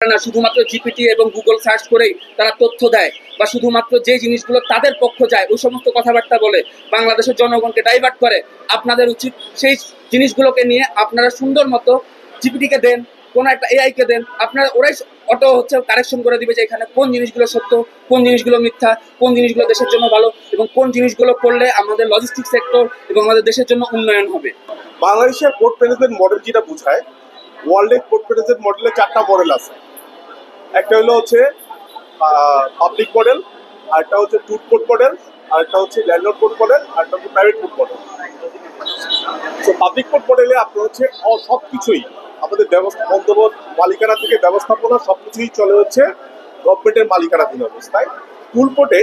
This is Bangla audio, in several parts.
না শুধুমাত্র জিপিটি এবং গুগল সার্চ করেই তারা তথ্য দেয় বা শুধুমাত্র যে জিনিসগুলো তাদের পক্ষ যায় ওই সমস্ত কথাবার্তা বলে বাংলাদেশের জনগণকে ডাইভার্ট করে। আপনাদের উচিত সেই জিনিসগুলোকে নিয়ে আপনারা সুন্দর মতো জিপিটিকে দেন, কোনো একটা এআইকে দেন, আপনারা ওরাই অটো কারেকশন করে দিবে যে এখানে কোন জিনিসগুলো সত্য, কোন জিনিসগুলো মিথ্যা, কোন জিনিসগুলো দেশের জন্য ভালো এবং কোন জিনিসগুলো করলে আমাদের লজিস্টিক সেক্টর এবং আমাদের দেশের জন্য উন্নয়ন হবে। বাংলাদেশের পোর্ট ম্যানেজমেন্ট মডেল যেটা বোঝায়, ওয়ার্ল্ডের পোর্ট ম্যানেজমেন্ট মডেলে 4টা মডেল আছে। একটা হচ্ছে পাবলিক মডেল, আরেকটা হচ্ছে ট্যুর পোর্ট মডেল, আরেকটা হচ্ছে ল্যান্ডলর্ড পোর্ট মডেল, আরেকটা হচ্ছে প্রাইভেট পোর্ট মডেল। তো পাবলিক পোর্ট মডেলে আপনার হচ্ছে সব কিছুই আমাদের বন্দোবস্ত মালিকানা থেকে ব্যবস্থাপনা সব কিছুই চলে হচ্ছে গভর্নমেন্টের মালিকানাধীন অবস্থায়। ট্যুর পোর্টে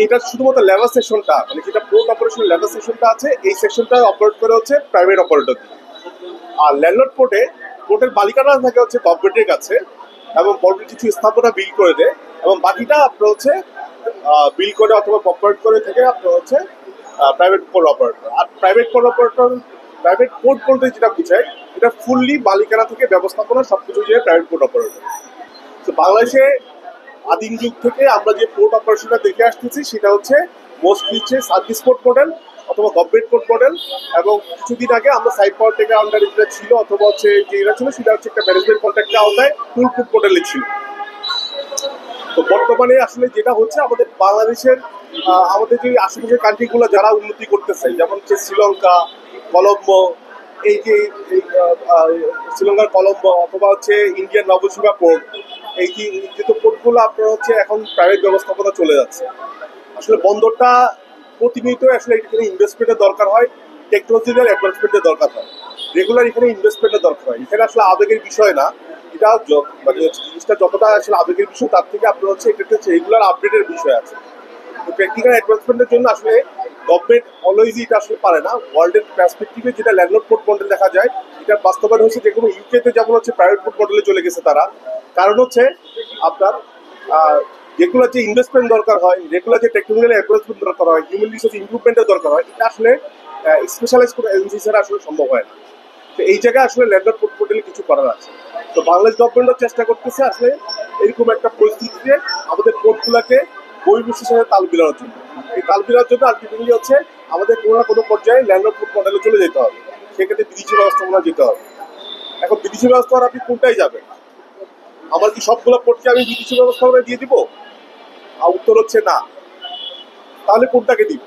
এটা শুধুমাত্র লেভেল সেকশনটা, মানে যেটা পোর্ট অপারেশন লেভেল সেকশনটা আছে, এই সেকশনটা অপারেট করে হচ্ছে প্রাইভেট অপারেটর। আর ল্যান্ডলর্ড পোর্টে পোর্টের মালিকানা থাকে হচ্ছে গভর্নমেন্টের কাছে এবং গভর্নমেন্ট কিছু স্থাপনা বিল করে দেয় এবং বাকিটা আপনার হচ্ছে বিল করে অথবা অপারেট করে থেকে আপনার হচ্ছে প্রাইভেট পোর্ট অপারেটর। আর প্রাইভেট পোর্ট বলতে যেটা বোঝায়, এটা ফুললি মালিকানা থেকে ব্যবস্থাপনা সবকিছু যে প্রাইভেট পোর্ট অপারেটর। তো বাংলাদেশে আদিম যুগ থেকে আমরা যে পোর্ট অপারেশনটা দেখে আসতেছি সেটা হচ্ছে মোস্টলি হচ্ছে সার্ভিস পোর্ট মডেল অথবা গভর্নমেন্ট পোর্ট মডেল, এবং কিছুদিন আগে আমরা সাইড পাওয়ার থেকে আন্ডারে যেটা ছিল অথবা হচ্ছে যেটা ছিল সেটা হচ্ছে একটা ম্যানেজমেন্ট কন্ট্রাক্টের আওতায় ট্যুর পোর্ট মডেলে ছিল। তো বর্তমানে আসলে যেটা হচ্ছে আমাদের বাংলাদেশের আমাদের যে আশেপাশের কান্ট্রিগুলো যারা উন্নতি করতেছে, যেমন হচ্ছে শ্রীলঙ্কা, কলম্বো, এই যে শ্রীলঙ্কার কলম্বো অথবা হচ্ছে ইন্ডিয়ান নবসীমা পোর্ট, এই যে পোর্টগুলো আপনার হচ্ছে এখন প্রাইভেট ব্যবস্থাপনা চলে যাচ্ছে। আসলে বন্দরটা প্রতিনিয়ত আসলে এখানে ইনভেস্টমেন্টের দরকার হয়, টেকনোলজিক্যাল অ্যাডভান্সমেন্টের দরকার হয়, রেগুলার এখানে ইনভেস্টমেন্টের দরকার হয়। এখানে আসলে আবেগের বিষয় না, এটা মানে জিনিসটা যতটা আসলে আবেগের বিষয় তার থেকে আপনার হচ্ছে এটা হচ্ছে রেগুলার আপডেটের বিষয় আছে। তো প্র্যাকটিক্যাল অ্যাডভান্সমেন্টের জন্য আসলে গভর্নমেন্ট অলওয়েজই এটা আসলে পারে না। ওয়ার্ল্ডের পার্সপেক্টিভে যেটা ল্যান্ডলর্ড পোর্ট মডেল দেখা যায়, এটা বাস্তবায়ন হচ্ছে যে কোনো ইউকেতে যেমন হচ্ছে প্রাইভেট পোর্ট মডেলে চলে গেছে তারা। কারণ হচ্ছে আপনার যেগুলো যে ইনভেস্টমেন্ট দরকার হয়, যেগুলো যে টেকনোলজিক্যাল অ্যাডভান্সমেন্ট দরকার হয়, হিউম্যান রিসোর্স ইমপ্রুভমেন্টের দরকার হয়, এটা আসলে স্পেশালাইজ কোনো এজেন্সি ছাড়া আসলে সম্ভব হয় না। তো এই জায়গায় আসলে ল্যান্ডলর্ড পোর্ট মডেলে কিছু করার আছে। তো বাংলাদেশ গভর্নমেন্টও চেষ্টা করতেছে আসলে এরকম একটা পরিস্থিতিতে আমাদের পোর্টগুলোকে বহির্বিশ্বের সাথে তাল মিলানোর জন্য। এই তাল মিলানোর জন্য আলটিমেটলি হচ্ছে আমাদের কোনো না কোনো পর্যায়ে ল্যান্ডলর্ড পোর্ট মডেলে চলে যেতে হবে, সেক্ষেত্রে বিদেশি ব্যবস্থাপনা যেতে হবে। এখন বিদেশি ব্যবস্থাপনা আপনি কোনটাই যাবেন? আমার কি সবগুলো পোর্টকে আমি বিদেশি ব্যবস্থাপনা দিয়ে দিব? উত্তর হচ্ছে না। তাহলে কোনটাকে দিব?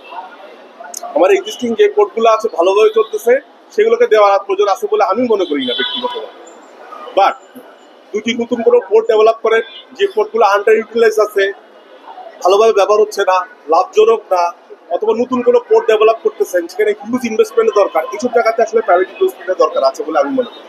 আমার এক্সিস্টিং যে পোর্টগুলো আছে ভালোভাবে চলতেছে সেগুলোকে দেওয়ার প্রয়োজন আছে বলে আমি মনে করি না ব্যক্তিগতভাবে। বাট দুটি নতুন কোনো পোর্ট ডেভেলপ করেন যে পোর্টগুলো আন্ডার ইউটিলাইজ আছে, ভালোভাবে ব্যবহার হচ্ছে না, লাভজনক না, অথবা নতুন কোনো পোর্ট ডেভেলপ করতেছেন সেখানে হিউজ ইনভেস্টমেন্টের দরকার, এইসব জায়গাতে আসলে প্রাইভেট ইনভেস্টমেন্টের দরকার আছে বলে আমি মনে করি।